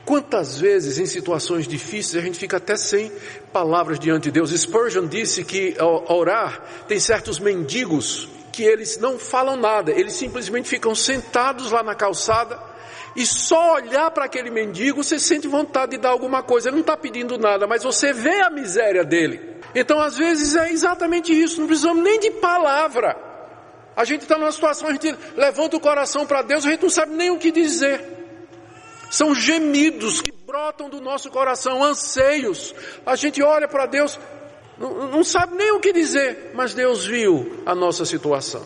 Quantas vezes em situações difíceis a gente fica até sem palavras diante de Deus. Spurgeon disse que ao orar tem certos mendigos que eles não falam nada, eles simplesmente ficam sentados lá na calçada e só olhar para aquele mendigo você sente vontade de dar alguma coisa. Ele não está pedindo nada, mas você vê a miséria dele. Então às vezes é exatamente isso, não precisamos nem de palavra. A gente está numa situação, a gente levanta o coração para Deus, a gente não sabe nem o que dizer. São gemidos que brotam do nosso coração, anseios. A gente olha para Deus, não sabe nem o que dizer, mas Deus viu a nossa situação.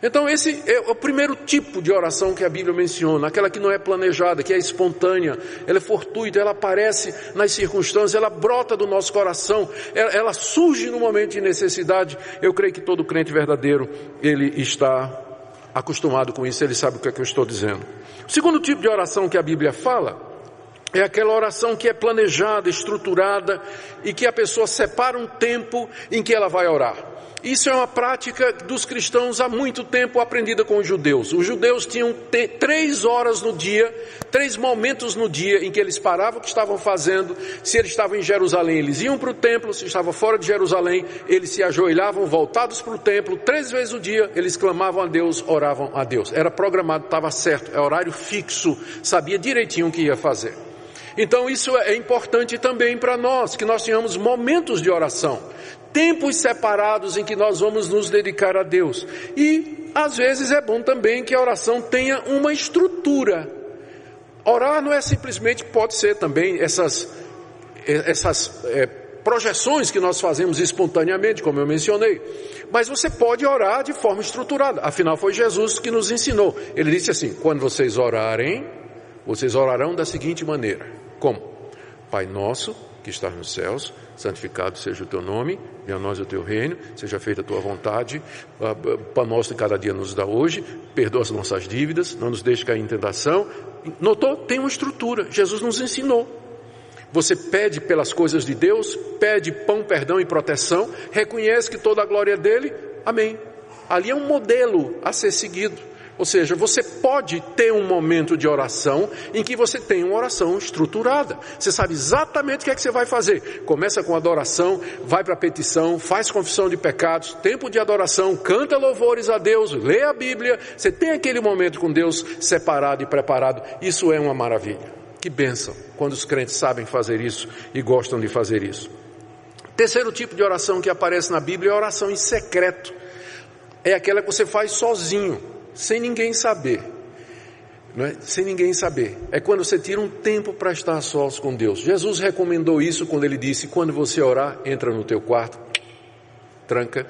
Então esse é o primeiro tipo de oração que a Bíblia menciona, aquela que não é planejada, que é espontânea, ela é fortuita, ela aparece nas circunstâncias, ela brota do nosso coração, ela surge no momento de necessidade. Eu creio que todo crente verdadeiro, ele está acostumado com isso, ele sabe o que é que eu estou dizendo. O segundo tipo de oração que a Bíblia fala é aquela oração que é planejada, estruturada e que a pessoa separa um tempo em que ela vai orar. Isso é uma prática dos cristãos há muito tempo aprendida com os judeus. Os judeus tinham 3 horas no dia, 3 momentos no dia em que eles paravam o que estavam fazendo. Se eles estavam em Jerusalém, eles iam para o templo. Se estavam fora de Jerusalém, eles se ajoelhavam voltados para o templo. 3 vezes o dia, eles clamavam a Deus, oravam a Deus. Era programado, estava certo, é horário fixo, sabia direitinho o que ia fazer. Então isso é importante também para nós, que nós tenhamos momentos de oração, tempos separados em que nós vamos nos dedicar a Deus. E às vezes é bom também que a oração tenha uma estrutura. Orar não é simplesmente, pode ser também essas projeções que nós fazemos espontaneamente, como eu mencionei. Mas você pode orar de forma estruturada, afinal foi Jesus que nos ensinou. Ele disse assim: quando vocês orarem, vocês orarão da seguinte maneira. Como? Pai nosso, que estás nos céus, santificado seja o teu nome, venha a nós o teu reino, seja feita a tua vontade, pão nosso de cada dia nos dá hoje, perdoa as nossas dívidas, não nos deixe cair em tentação. Notou? Tem uma estrutura, Jesus nos ensinou. Você pede pelas coisas de Deus, pede pão, perdão e proteção, reconhece que toda a glória é dele, amém. Ali é um modelo a ser seguido. Ou seja, você pode ter um momento de oração em que você tem uma oração estruturada. Você sabe exatamente o que é que você vai fazer. Começa com adoração, vai para a petição, faz confissão de pecados, tempo de adoração, canta louvores a Deus, lê a Bíblia. Você tem aquele momento com Deus separado e preparado. Isso é uma maravilha. Que bênção quando os crentes sabem fazer isso e gostam de fazer isso. Terceiro tipo de oração que aparece na Bíblia é a oração em secreto. É aquela que você faz sozinho, sem ninguém saber, não é? Sem ninguém saber. É quando você tira um tempo para estar a sós com Deus. Jesus recomendou isso quando ele disse: quando você orar, entra no teu quarto, tranca,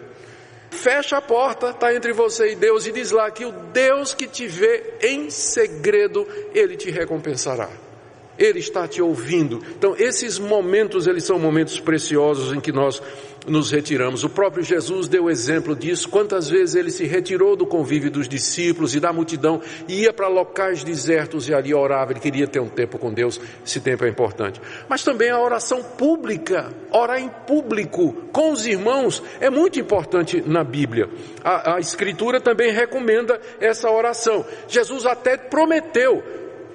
fecha a porta, está entre você e Deus, e diz lá que o Deus que te vê em segredo, ele te recompensará. Ele está te ouvindo. Então esses momentos, eles são momentos preciosos em que nós nos retiramos. O próprio Jesus deu exemplo disso. Quantas vezes ele se retirou do convívio dos discípulos e da multidão, e ia para locais desertos e ali orava. Ele queria ter um tempo com Deus. Esse tempo é importante. Mas também a oração pública, orar em público com os irmãos, é muito importante na Bíblia. A Escritura também recomenda essa oração. Jesus até prometeu: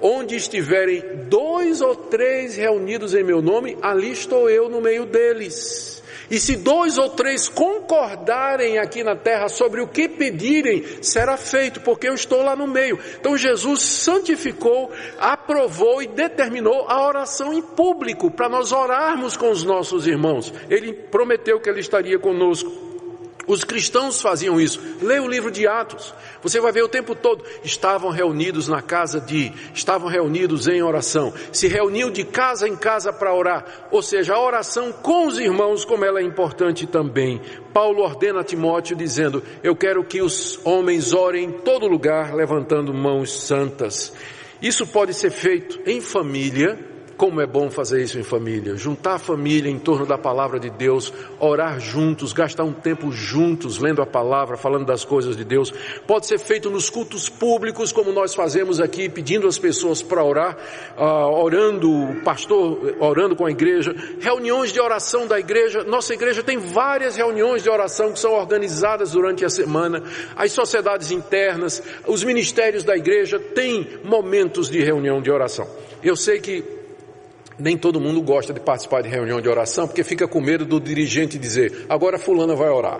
onde estiverem 2 ou 3 reunidos em meu nome, ali estou eu no meio deles. E se 2 ou 3 concordarem aqui na terra sobre o que pedirem, será feito, porque eu estou lá no meio. Então Jesus santificou, aprovou e determinou a oração em público, para nós orarmos com os nossos irmãos. Ele prometeu que ele estaria conosco. Os cristãos faziam isso. Leia o livro de Atos. Você vai ver o tempo todo. Estavam reunidos na casa estavam reunidos em oração. Se reuniam de casa em casa para orar. Ou seja, a oração com os irmãos, como ela é importante também. Paulo ordena a Timóteo dizendo: eu quero que os homens orem em todo lugar, levantando mãos santas. Isso pode ser feito em família. Como é bom fazer isso em família, juntar a família em torno da palavra de Deus, orar juntos, gastar um tempo juntos, lendo a palavra, falando das coisas de Deus. Pode ser feito nos cultos públicos, como nós fazemos aqui, pedindo as pessoas para orar, orando, o pastor orando com a igreja, reuniões de oração da igreja. Nossa igreja tem várias reuniões de oração que são organizadas durante a semana. As sociedades internas, os ministérios da igreja têm momentos de reunião de oração. Eu sei que Nem todo mundo gosta de participar de reunião de oração, porque fica com medo do dirigente dizer, agora fulana vai orar.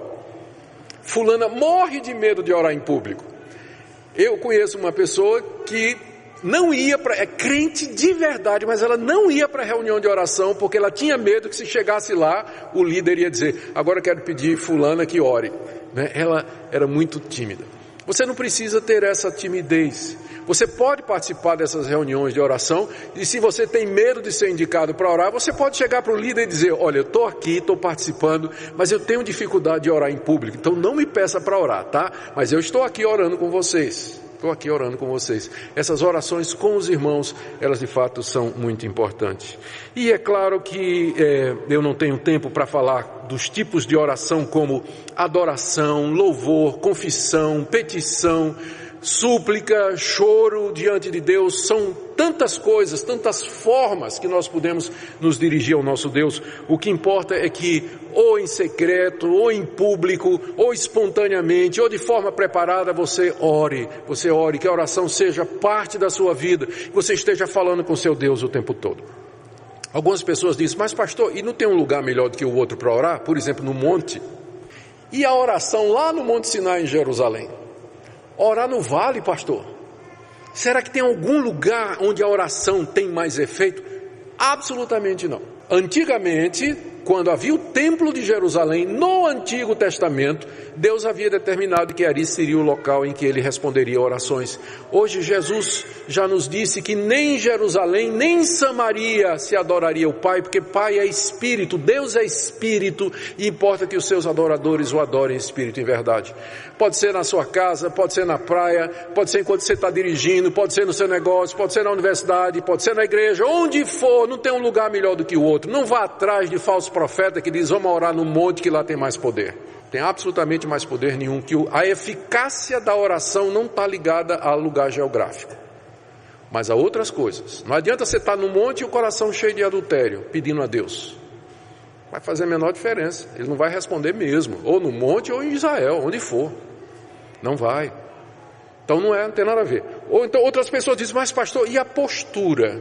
Fulana morre de medo de orar em público. Eu conheço uma pessoa que não ia é crente de verdade, mas ela não ia para a reunião de oração, porque ela tinha medo que se chegasse lá, o líder ia dizer, agora eu quero pedir fulana que ore. Ela era muito tímida. Você não precisa ter essa timidez. Você pode participar dessas reuniões de oração, e se você tem medo de ser indicado para orar, você pode chegar para o líder e dizer, olha, eu estou aqui, estou participando, mas eu tenho dificuldade de orar em público, então não me peça para orar, tá? Mas eu estou aqui orando com vocês. Estou aqui orando com vocês. Essas orações com os irmãos, elas de fato são muito importantes. E é claro que eu não tenho tempo para falar dos tipos de oração como adoração, louvor, confissão, petição, súplica, choro diante de Deus. São tantas coisas, tantas formas que nós podemos nos dirigir ao nosso Deus. O que importa é que ou em secreto, ou em público, ou espontaneamente, ou de forma preparada, você ore, que a oração seja parte da sua vida, que você esteja falando com seu Deus o tempo todo. Algumas pessoas dizem, mas pastor, e não tem um lugar melhor do que o outro para orar? Por exemplo, no monte. E a oração lá no Monte Sinai em Jerusalém? Orar no vale, pastor? Será que tem algum lugar onde a oração tem mais efeito? Absolutamente não. Antigamente, quando havia o templo de Jerusalém, no Antigo Testamento, Deus havia determinado que ali seria o local em que ele responderia orações. Hoje Jesus já nos disse que nem em Jerusalém, nem em Samaria se adoraria o Pai, porque Pai é Espírito, Deus é Espírito, e importa que os seus adoradores o adorem em Espírito e em verdade. Pode ser na sua casa, pode ser na praia, pode ser enquanto você está dirigindo, pode ser no seu negócio, pode ser na universidade, pode ser na igreja, onde for, não tem um lugar melhor do que o outro. Não vá atrás de falso profeta que diz, vamos orar no monte que lá tem mais poder. Tem absolutamente mais poder nenhum, que a eficácia da oração não está ligada a lugar geográfico, mas a outras coisas. Não adianta você estar no monte e o coração cheio de adultério, pedindo a Deus. Vai fazer a menor diferença, ele não vai responder mesmo, ou no monte ou em Israel, onde for. Não vai. Então não tem nada a ver. Ou então outras pessoas dizem, mas pastor, e a postura?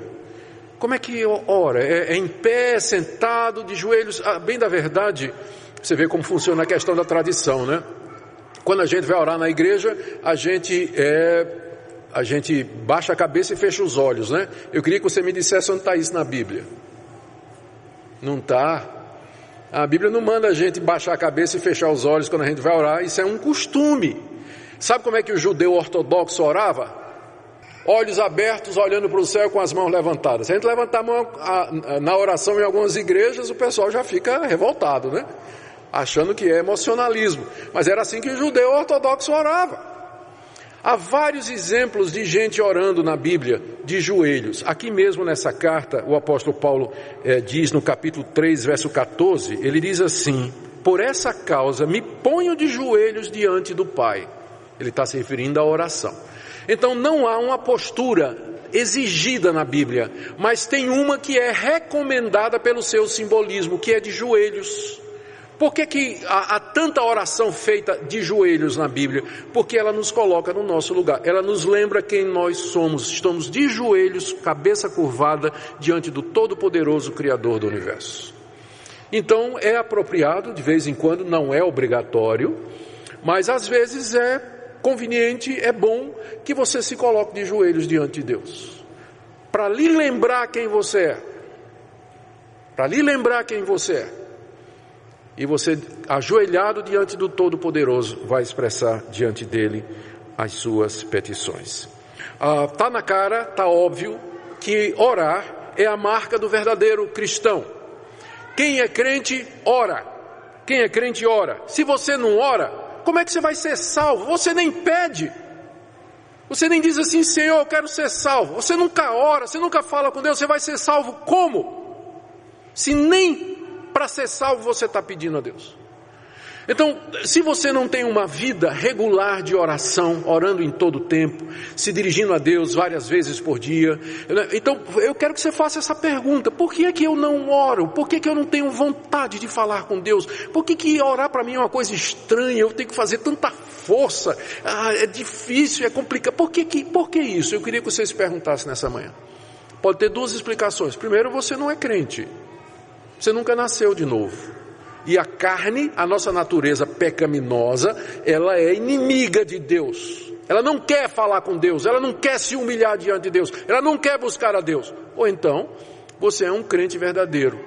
Como é que ora? É em pé, sentado, de joelhos? Bem da verdade, você vê como funciona a questão da tradição, né? Quando a gente vai orar na igreja, a gente baixa a cabeça e fecha os olhos, né? Eu queria que você me dissesse onde está isso na Bíblia. Não está. A Bíblia não manda a gente baixar a cabeça e fechar os olhos quando a gente vai orar. Isso é um costume. Sabe como é que o judeu ortodoxo orava? Olhos abertos, olhando para o céu com as mãos levantadas. Se a gente levantar a mão na oração em algumas igrejas, o pessoal já fica revoltado, né? Achando que é emocionalismo. Mas era assim que o judeu ortodoxo orava. Há vários exemplos de gente orando na Bíblia de joelhos. Aqui mesmo nessa carta, o apóstolo Paulo diz no capítulo 3, verso 14, ele diz assim, por essa causa me ponho de joelhos diante do Pai. Ele está se referindo à oração. Então não há uma postura exigida na Bíblia, mas tem uma que é recomendada pelo seu simbolismo, que é de joelhos. Por que há tanta oração feita de joelhos na Bíblia? Porque ela nos coloca no nosso lugar, ela nos lembra quem nós somos. Estamos de joelhos, cabeça curvada, diante do Todo-Poderoso Criador do Universo. Então é apropriado, de vez em quando, não é obrigatório, mas às vezes é conveniente, é bom que você se coloque de joelhos diante de Deus, para lhe lembrar quem você é, para lhe lembrar quem você é, e você, ajoelhado diante do Todo-Poderoso, vai expressar diante dele as suas petições. Está na cara, está óbvio que orar é a marca do verdadeiro cristão. Quem é crente, ora. Quem é crente, ora. Se você não ora, como é que você vai ser salvo? Você nem pede. Você nem diz assim, Senhor, eu quero ser salvo. Você nunca ora, você nunca fala com Deus, você vai ser salvo como? Se nem para ser salvo você está pedindo a Deus. Então, se você não tem uma vida regular de oração, orando em todo o tempo, se dirigindo a Deus várias vezes por dia, então eu quero que você faça essa pergunta: por que é que eu não oro? Por que é que eu não tenho vontade de falar com Deus? Por que orar para mim é uma coisa estranha? Eu tenho que fazer tanta força, é difícil, é complicado. Por que isso? Eu queria que você se perguntasse nessa manhã. Pode ter duas explicações. Primeiro, você não é crente. Você nunca nasceu de novo. E a carne, a nossa natureza pecaminosa, ela é inimiga de Deus. Ela não quer falar com Deus, ela não quer se humilhar diante de Deus, ela não quer buscar a Deus. Ou então, você é um crente verdadeiro,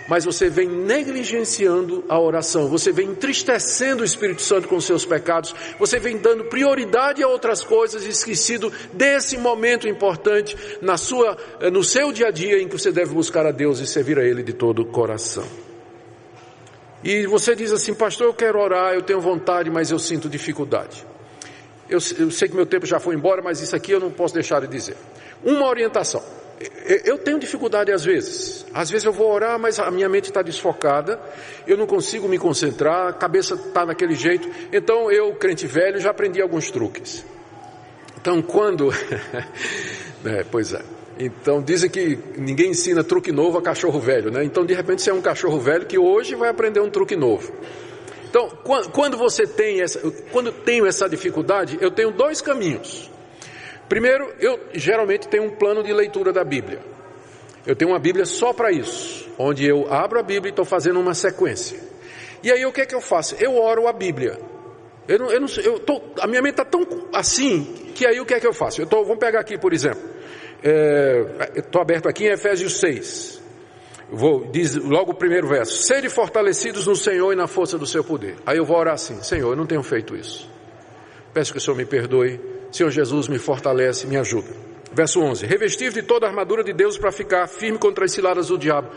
mas você vem negligenciando a oração, você vem entristecendo o Espírito Santo com seus pecados, você vem dando prioridade a outras coisas, esquecido desse momento importante no seu dia a dia em que você deve buscar a Deus e servir a Ele de todo o coração. E você diz assim: pastor, eu quero orar, eu tenho vontade, mas eu sinto dificuldade. Eu sei que meu tempo já foi embora, mas isso aqui eu não posso deixar de dizer. Uma orientação. Eu tenho dificuldade às vezes eu vou orar, mas a minha mente está desfocada, eu não consigo me concentrar, a cabeça está daquele jeito. Então eu, crente velho, já aprendi alguns truques. Então quando... pois é. Então dizem que ninguém ensina truque novo a cachorro velho, né? Então de repente você é um cachorro velho que hoje vai aprender um truque novo. Então quando tenho essa dificuldade, eu tenho dois caminhos. Primeiro, eu geralmente tenho um plano de leitura da Bíblia. Eu tenho uma Bíblia só para isso, onde eu abro a Bíblia e estou fazendo uma sequência. E aí o que é que eu faço? Eu oro a Bíblia. A minha mente está tão assim, que aí o que é que eu faço? Vamos pegar aqui, por exemplo, estou aberto aqui em Efésios 6. Diz logo o primeiro verso: sede fortalecidos no Senhor e na força do seu poder. Aí eu vou orar assim: Senhor, eu não tenho feito isso. Peço que o Senhor me perdoe. Senhor Jesus, me fortalece, me ajuda. Verso 11: revestir de toda a armadura de Deus para ficar firme contra as ciladas do diabo.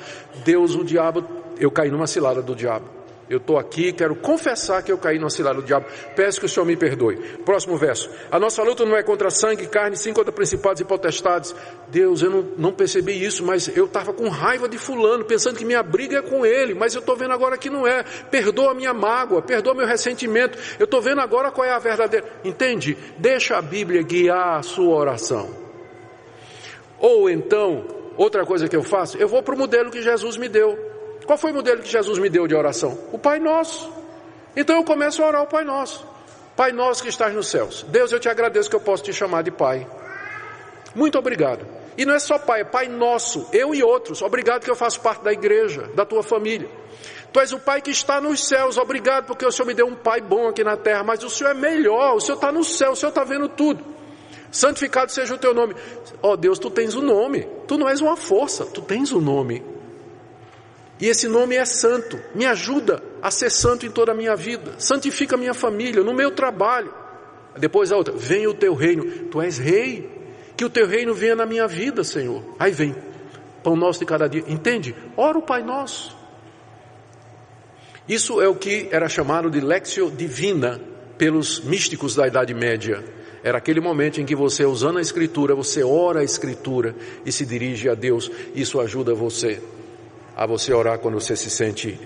Eu caí numa cilada do diabo. Eu estou aqui, quero confessar que eu caí numa cilada do diabo. Peço que o Senhor me perdoe. Próximo verso: a nossa luta não é contra sangue e carne, sim contra principados e potestades. Deus, eu não percebi isso, mas eu estava com raiva de fulano, pensando que minha briga é com ele, mas eu estou vendo agora que não é. Perdoa a minha mágoa, perdoa meu ressentimento. Eu estou vendo agora qual é a verdadeira. Entende? Deixa a Bíblia guiar a sua oração. Ou então, outra coisa que eu faço, eu vou para o modelo que Jesus me deu. Qual foi o modelo que Jesus me deu de oração? O Pai Nosso. Então eu começo a orar o Pai Nosso. Pai Nosso que estás nos céus. Deus, eu te agradeço que eu posso te chamar de Pai. Muito obrigado. E não é só Pai, é Pai Nosso, eu e outros. Obrigado que eu faço parte da igreja, da tua família. Tu és o Pai que está nos céus. Obrigado porque o Senhor me deu um Pai bom aqui na terra. Mas o Senhor é melhor, o Senhor está no céu, o Senhor está vendo tudo. Santificado seja o teu nome. Ó Deus, tu tens um nome. Tu não és uma força, tu tens um nome. E esse nome é santo. Me ajuda a ser santo em toda a minha vida. Santifica a minha família, no meu trabalho. Depois a outra: venha o teu reino. Tu és rei. Que o teu reino venha na minha vida, Senhor. Aí vem: pão nosso de cada dia. Entende? Ora o Pai Nosso. Isso é o que era chamado de Lectio Divina pelos místicos da Idade Média. Era aquele momento em que você, usando a Escritura, você ora a Escritura e se dirige a Deus. Isso ajuda você a você orar quando você se sente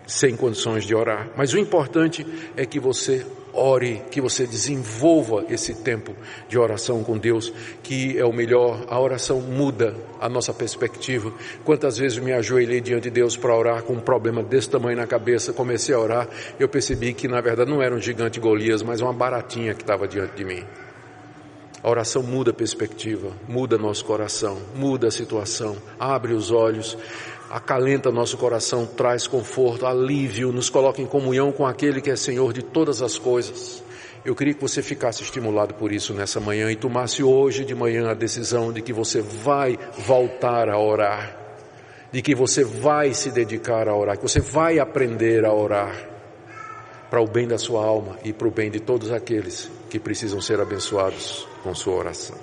sem condições de orar. Mas o importante é que você ore, que você desenvolva esse tempo de oração com Deus, que é o melhor. A oração muda a nossa perspectiva. Quantas vezes eu me ajoelhei diante de Deus para orar com um problema desse tamanho na cabeça, comecei a orar, eu percebi que na verdade não era um gigante Golias, mas uma baratinha que estava diante de mim. A oração muda a perspectiva, muda nosso coração, muda a situação, abre os olhos, acalenta nosso coração, traz conforto, alívio, nos coloca em comunhão com aquele que é Senhor de todas as coisas. Eu queria que você ficasse estimulado por isso nessa manhã e tomasse hoje de manhã a decisão de que você vai voltar a orar, de que você vai se dedicar a orar, que você vai aprender a orar para o bem da sua alma e para o bem de todos aqueles que precisam ser abençoados com sua oração.